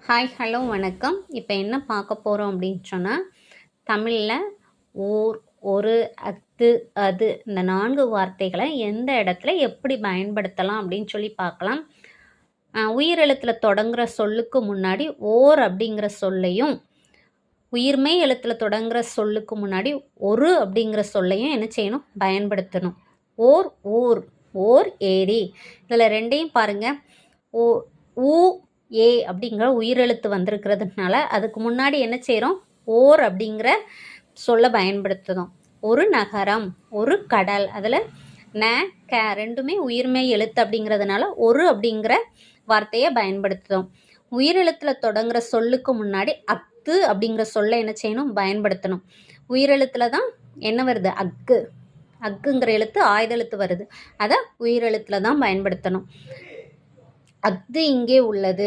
Hi hello வணக்கம். இப்போ என்ன பார்க்க போகிறோம் அப்படின்னு சொன்னால், தமிழில் ஓர், ஒரு, அத்து, அது இந்த 4 வார்த்தைகளை எந்த இடத்துல எப்படி பயன்படுத்தலாம் அப்படின்னு சொல்லி பார்க்கலாம். உயிரெழுத்தில் தொடங்குகிற சொல்லுக்கு முன்னாடி ஓர் அப்படிங்கிற சொல்லையும், உயிர்மெய் எழுத்தில் தொடங்குகிற சொல்லுக்கு முன்னாடி ஒரு அப்படிங்கிற சொல்லையும் என்ன செய்யணும்? பயன்படுத்தணும். ஓர், ஊர், ஓர் ஏரி. இதில் ரெண்டையும் பாருங்கள். ஓ ஊ ஏ அப்படிங்கிற உயிரெழுத்து வந்திருக்கிறதுனால அதுக்கு முன்னாடி என்ன செய்கிறோம்? ஓர் அப்படிங்கிற சொல்ல பயன்படுத்துகிறோம். ஒரு நகரம், ஒரு கடல், அதில் ந க ரெண்டுமே உயிர்மெய் எழுத்து அப்படிங்கிறதுனால ஒரு அப்படிங்கிற வார்த்தையை பயன்படுத்துகிறோம். உயிரெழுத்தில் தொடங்குற சொல்லுக்கு முன்னாடி அத்து அப்படிங்கிற சொல்ல என்ன செய்யணும்? பயன்படுத்தணும். உயிரெழுத்தில் தான் என்ன வருது? அக்கு. அக்குங்கிற எழுத்து ஆயுதெழுத்து வருது. அதை உயிரெழுத்தில் தான் பயன்படுத்தணும். அத்து இங்கே உள்ளது.